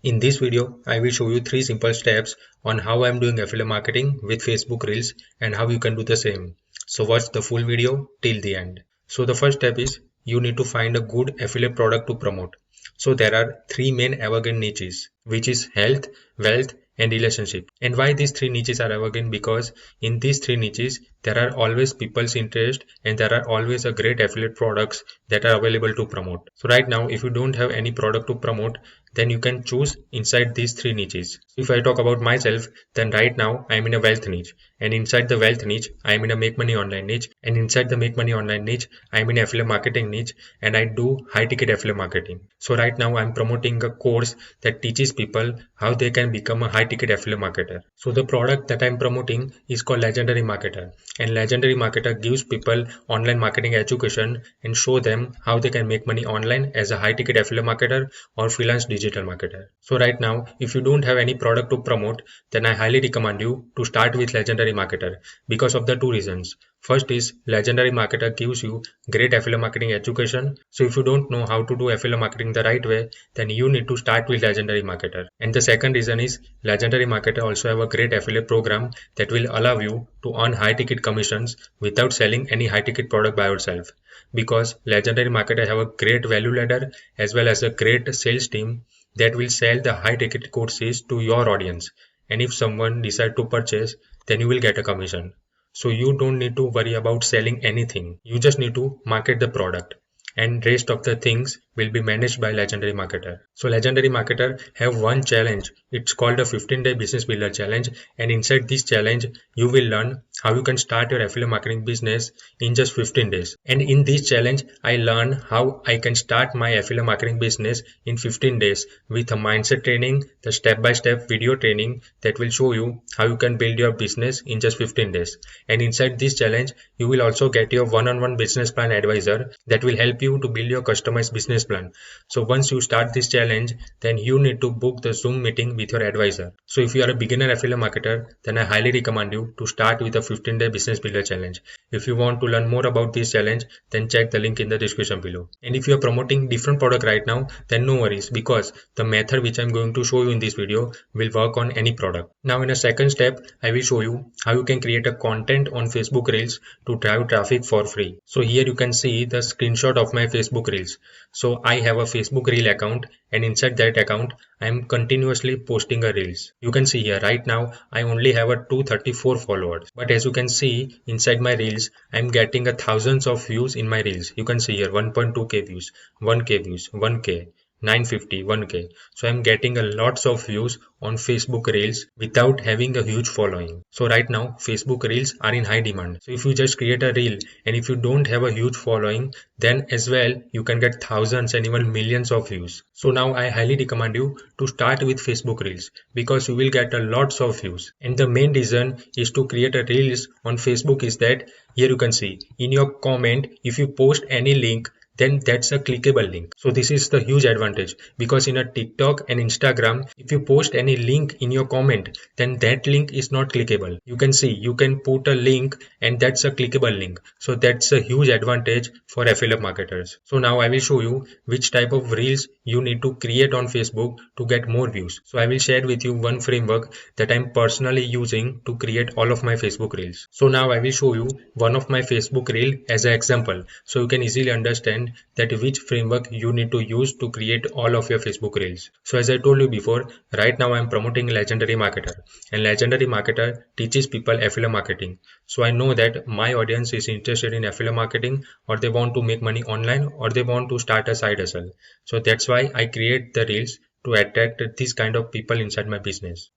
In this video, I will show you 3 simple steps on how I am doing affiliate marketing with Facebook Reels and how you can do the same. So watch the full video till the end. So the first step is you need to find a good affiliate product to promote. So there are 3 main evergreen niches, which is health, wealth and relationship. And why these 3 niches are evergreen? Because in these 3 niches, there are always people's interest and there are always a great affiliate products that are available to promote. So right now, if you don't have any product to promote, then you can choose inside these 3 niches. If I talk about myself, then right now I am in a wealth niche, and inside the wealth niche I am in a make money online niche, and inside the make money online niche I am in affiliate marketing niche, and I do high ticket affiliate marketing. So right now I am promoting a course that teaches people how they can become a high ticket affiliate marketer. So the product that I am promoting is called Legendary Marketer, and Legendary Marketer gives people online marketing education and show them how they can make money online as a high ticket affiliate marketer or freelance digital marketer. So right now, if you don't have any product to promote, then I highly recommend you to start with Legendary Marketer because of the 2 reasons. First is Legendary Marketer gives you great affiliate marketing education. So if you don't know how to do affiliate marketing the right way, then you need to start with Legendary Marketer. And the second reason is Legendary Marketer also have a great affiliate program that will allow you to earn high ticket commissions without selling any high ticket product by yourself. Because Legendary Marketer have a great value ladder as well as a great sales team that will sell the high ticket courses to your audience. And if someone decide to purchase, then you will get a commission. So you don't need to worry about selling anything. You just need to market the product, and rest of the things will be managed by Legendary Marketer. So Legendary Marketer have one challenge. It's called a 15-day business builder challenge, and inside this challenge you will learn how you can start your affiliate marketing business in just 15 days. And in this challenge I learned how I can start my affiliate marketing business in 15 days with a mindset training, the step-by-step video training that will show you how you can build your business in just 15 days. And inside this challenge you will also get your one-on-one business plan advisor that will help you to build your customized business plan. So once you start this challenge, then you need to book the Zoom meeting with your advisor. So if you are a beginner affiliate marketer, then I highly recommend you to start with a 15-day business builder challenge. If you want to learn more about this challenge, then check the link in the description below. And if you are promoting different product right now, then no worries, because the method which I'm going to show you in this video will work on any product. Now in a second step, I will show you how you can create a content on Facebook Reels to drive traffic for free. So here you can see the screenshot of my Facebook Reels. So I have a Facebook Reel account, and inside that account I am continuously posting a Reels. You can see here right now I only have a 234 followers, but as you can see inside my Reels I am getting a thousands of views in my Reels. You can see here 1.2k views, 1k views, 1k, 950, 1k. So I'm getting a lots of views on Facebook Reels without having a huge following. So right now Facebook Reels are in high demand. So if you just create a reel and if you don't have a huge following, then as well you can get thousands and even millions of views. So now I highly recommend you to start with Facebook Reels because you will get a lots of views. And the main reason is to create a Reels on Facebook is that here you can see in your comment, if you post any link, then that's a clickable link. So this is the huge advantage, because in a TikTok and Instagram, if you post any link in your comment, then that link is not clickable. You can see you can put a link and that's a clickable link. So that's a huge advantage for affiliate marketers. So now I will show you which type of reels you need to create on Facebook to get more views. So I will share with you one framework that I'm personally using to create all of my Facebook reels. So now I will show you one of my Facebook reel as an example, so you can easily understand that which framework you need to use to create all of your Facebook reels. So as I told you before, right now I am promoting Legendary Marketer, and Legendary Marketer teaches people affiliate marketing. So I know that my audience is interested in affiliate marketing, or they want to make money online, or they want to start a side hustle. So that's why I create the reels to attract these kind of people inside my business.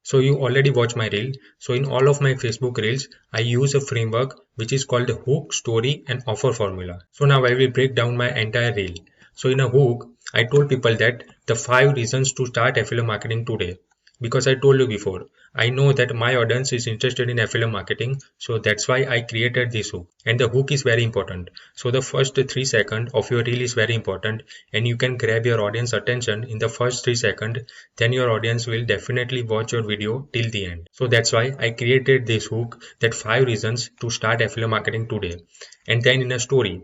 So you already watched my reel. So in all of my Facebook reels, I use a framework which is called the hook, story and offer formula. So now I will break down my entire reel. So in a hook, I told people that the 5 reasons to start affiliate marketing today. because I told you before, I know that my audience is interested in affiliate marketing, so that's why I created this hook. And the hook is very important. So the first 3 seconds of your reel is very important, and you can grab your audience attention in the first 3 seconds, then your audience will definitely watch your video till the end. So that's why I created this hook, that 5 reasons to start affiliate marketing today. And then in a story,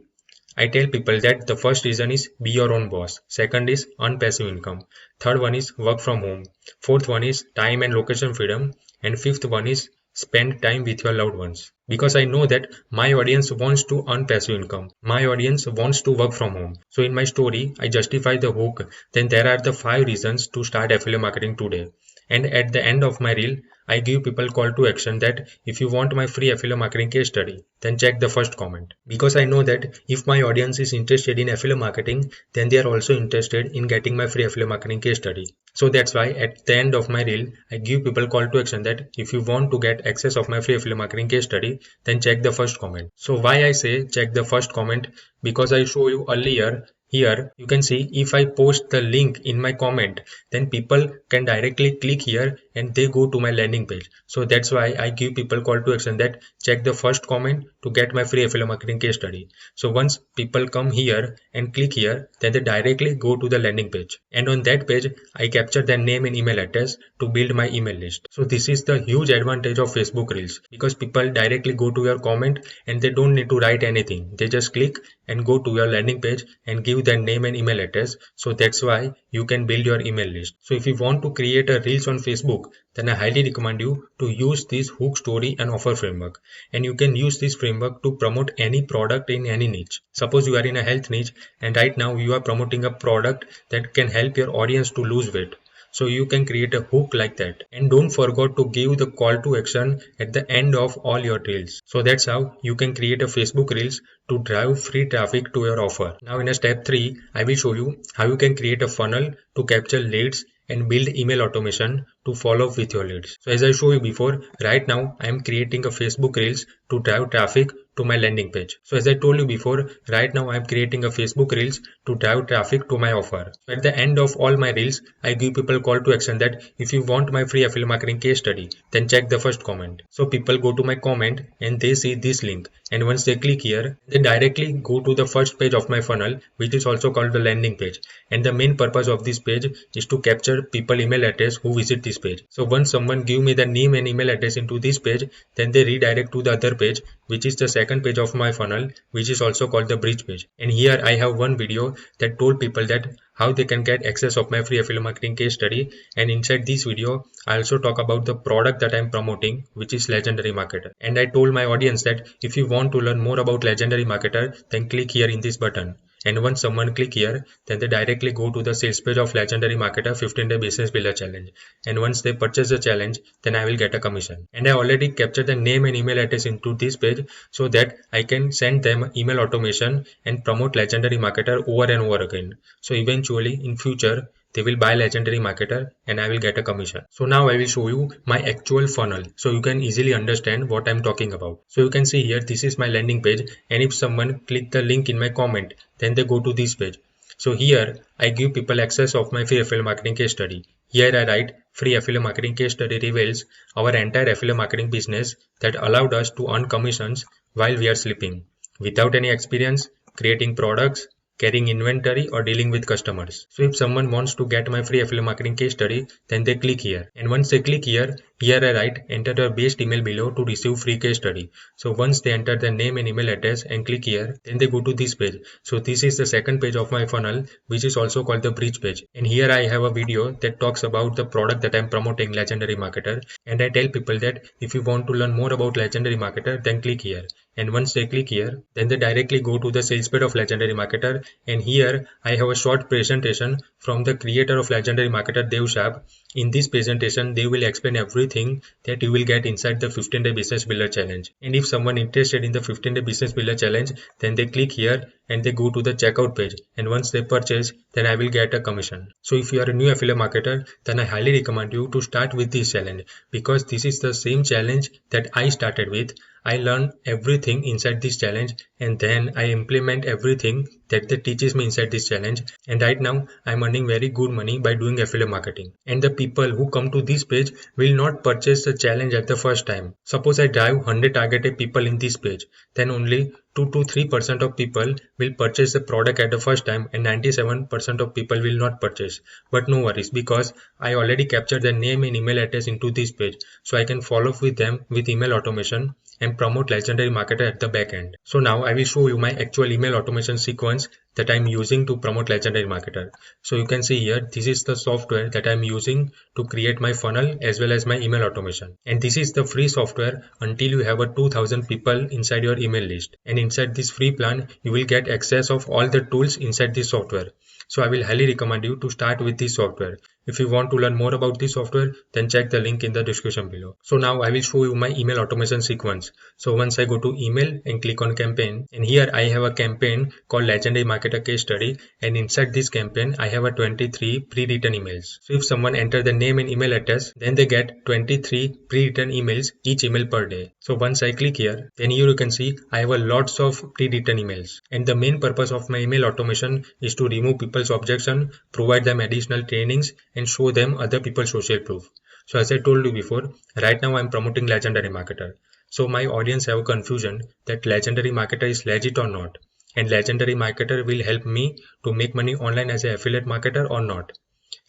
I tell people that the first reason is be your own boss. Second is earn passive income. Third one is work from home. Fourth one is time and location freedom. And fifth one is spend time with your loved ones. Because I know that my audience wants to earn passive income. My audience wants to work from home. So in my story, I justify the hook. Then there are the 5 reasons to start affiliate marketing today. And at the end of my reel, I give people call to action that if you want my free affiliate marketing case study, then check the first comment. Because I know that if my audience is interested in affiliate marketing, then they are also interested in getting my free affiliate marketing case study. So that's why at the end of my reel, I give people call to action that if you want to get access of my free affiliate marketing case study, then check the first comment. So why I say check the first comment? Because I show you earlier. Here you can see if I post the link in my comment, then people can directly click here and they go to my landing page. So that's why I give people call to action that check the first comment to get my free affiliate marketing case study. So once people come here and click here, then they directly go to the landing page. And on that page, I capture their name and email address to build my email list. So this is the huge advantage of Facebook Reels, because people directly go to your comment and they don't need to write anything. They just click and go to your landing page and give their name and email address. So that's why you can build your email list. So if you want to create a reels on Facebook, then I highly recommend you to use this hook, story and offer framework. And you can use this framework to promote any product in any niche. Suppose you are in a health niche and right now you are promoting a product that can help your audience to lose weight. So you can create a hook like that. And don't forget to give the call to action at the end of all your reels. So that's how you can create a Facebook Reels to drive free traffic to your offer. Now in a step 3, I will show you how you can create a funnel to capture leads and build email automation to follow up with your leads. So as I showed you before, right now I am creating a Facebook Reels to drive traffic to my landing page. So as I told you before, right now I am creating a Facebook Reels to drive traffic to my offer. So at the end of all my reels, I give people call to action that if you want my free affiliate marketing case study, then check the first comment. So people go to my comment and they see this link. And once they click here, they directly go to the first page of my funnel, which is also called the landing page. And the main purpose of this page is to capture people email address who visit this page. So once someone give me the name and email address into this page, then they redirect to the other page, which is the second page of my funnel, which is also called the bridge page. And here I have one video that told people that how they can get access of my free affiliate marketing case study. And inside this video, I also talk about the product that I'm promoting, which is Legendary Marketer. And I told my audience that if you want to learn more about Legendary Marketer, then click here in this button. And once someone click here, then they directly go to the sales page of Legendary Marketer 15-day business builder challenge. And once they purchase the challenge, then I will get a commission. And I already captured the name and email address into this page so that I can send them email automation and promote Legendary Marketer over and over again. So eventually in future, they will buy Legendary Marketer and I will get a commission. So now I will show you my actual funnel so you can easily understand what I'm talking about. So you can see here, this is my landing page, and if someone click the link in my comment, then they go to this page. So here I give people access of my free affiliate marketing case study. Here I write free affiliate marketing case study reveals our entire affiliate marketing business that allowed us to earn commissions while we are sleeping without any experience creating products, carrying inventory or dealing with customers. So if someone wants to get my free affiliate marketing case study, then they click here. And once they click here, I write enter your best email below to receive free case study. So once they enter their name and email address and click here, then they go to this page. So this is the second page of my funnel, which is also called the bridge page. And here I have a video that talks about the product that I'm promoting, Legendary Marketer. And I tell people that if you want to learn more about Legendary Marketer, then click here. And once they click here, then they directly go to the sales page of Legendary Marketer. And here I have a short presentation from the creator of Legendary Marketer, Dev Shab. In this presentation, they will explain everything that you will get inside the 15-day business builder challenge. And if someone interested in the 15-day business builder challenge, then they click here and they go to the checkout page. And once they purchase, then I will get a commission. So if you are a new affiliate marketer, then I highly recommend you to start with this challenge, because this is the same challenge that I started with. I learn everything inside this challenge and then I implement everything that they teaches me inside this challenge, and right now I'm earning very good money by doing affiliate marketing. And the people who come to this page will not purchase the challenge at the first time. Suppose I drive 100 targeted people in this page, then only 2 to 3% of people will purchase the product at the first time and 97% of people will not purchase. But no worries, because I already captured their name and email address into this page, so I can follow up with them with email automation and promote legendary marketer at the back end. So now I will show you my actual email automation sequence that I'm using to promote legendary marketer. So you can see here, this is the software that I'm using to create my funnel as well as my email automation. And this is the free software until you have a 2000 people inside your email list. And inside this free plan, you will get access of all the tools inside this software. So I will highly recommend you to start with this software. If you want to learn more about this software, then check the link in the description below. So now I will show you my email automation sequence. So once I go to email and click on campaign, and here I have a campaign called Legendary Marketer Case Study, and inside this campaign I have a 23 pre-written emails. So if someone enter the name and email address, then they get 23 pre-written emails each email per day. So once I click here, then here you can see I have a lots of pre-written emails. And the main purpose of my email automation is to remove people's objection, provide them additional trainings, and show them other people's social proof. So as I told you before, right now I'm promoting legendary marketer. So my audience have a confusion that legendary marketer is legit or not, and legendary marketer will help me to make money online as an affiliate marketer or not.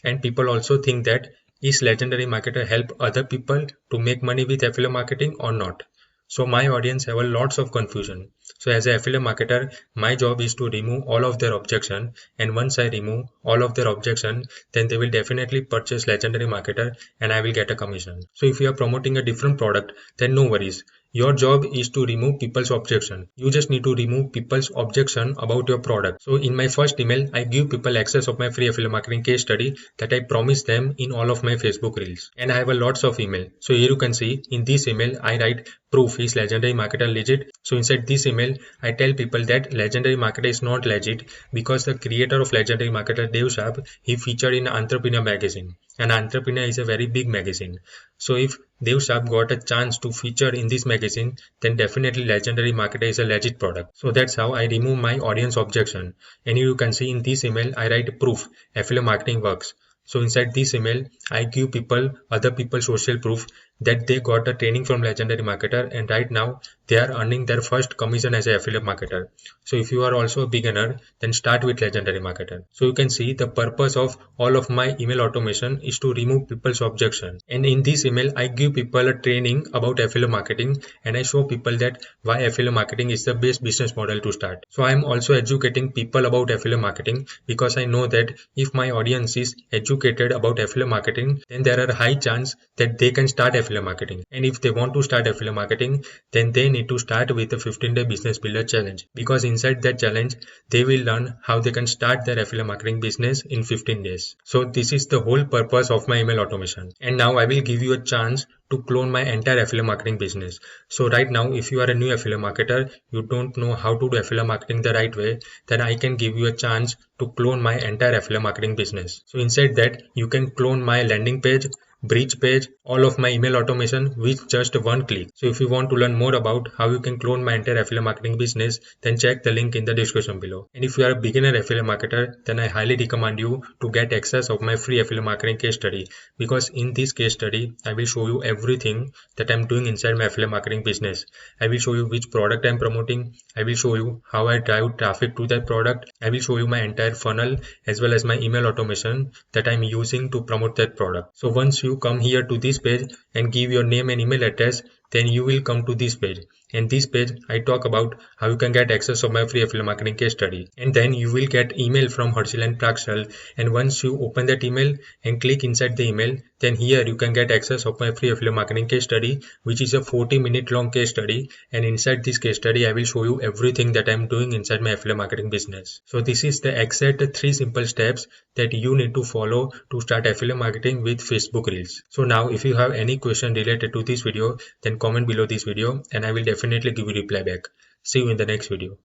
And people also think that is legendary marketer help other people to make money with affiliate marketing or not. So my audience have a lots of confusion. So as an affiliate marketer, my job is to remove all of their objection, and once I remove all of their objection, then they will definitely purchase legendary marketer and I will get a commission. So if you are promoting a different product, then no worries. Your job is to remove people's objection. You just need to remove people's objection about your product. So in my first email, I give people access of my free affiliate marketing case study that I promise them in all of my Facebook reels. And I have a lots of email. So here you can see in this email, I write proof is legendary marketer legit. So inside this email, I tell people that legendary marketer is not legit because the creator of legendary marketer, Dave Sharp, he featured in Entrepreneur magazine. And Entrepreneur is a very big magazine. So if Dave Sharp got a chance to feature in this magazine, then definitely legendary marketer is a legit product. So that's how I remove my audience objection. And you can see in this email, I write proof, affiliate marketing works. So inside this email, I give people, other people social proof that they got a training from legendary marketer, and right now they are earning their first commission as an affiliate marketer. So if you are also a beginner, then start with legendary marketer. So you can see the purpose of all of my email automation is to remove people's objection. And in this email, I give people a training about affiliate marketing, and I show people that why affiliate marketing is the best business model to start. So I am also educating people about affiliate marketing because I know that if my audience is educated about affiliate marketing, then there are high chance that they can start affiliate marketing. And if they want to start affiliate marketing, then they need to start with a 15-day business builder challenge, because inside that challenge they will learn how they can start their affiliate marketing business in 15 days. So this is the whole purpose of my email automation. And now I will give you a chance to clone my entire affiliate marketing business. So right now, if you are a new affiliate marketer, you don't know how to do affiliate marketing the right way, then I can give you a chance to clone my entire affiliate marketing business. So inside that, you can clone my landing page, bridge page, all of my email automation with just one click. So if you want to learn more about how you can clone my entire affiliate marketing business, then check the link in the description below. And if you are a beginner affiliate marketer, then I highly recommend you to get access of my free affiliate marketing case study, because in this case study, I will show you everything that I'm doing inside my affiliate marketing business. I will show you which product I'm promoting. I will show you how I drive traffic to that product. I will show you my entire funnel as well as my email automation that I'm using to promote that product. So once you come here to this page and give your name and email address, then you will come to this page. And this page, I talk about how you can get access of my free affiliate marketing case study. And then you will get email from Harshil and Prakshal. And once you open that email and click inside the email, then here you can get access of my free affiliate marketing case study, which is a 40-minute long case study. And inside this case study, I will show you everything that I'm doing inside my affiliate marketing business. So this is the exact 3 simple steps that you need to follow to start affiliate marketing with Facebook Reels. So now if you have any question related to this video, then comment below this video and I will definitely give you reply back. See you in the next video.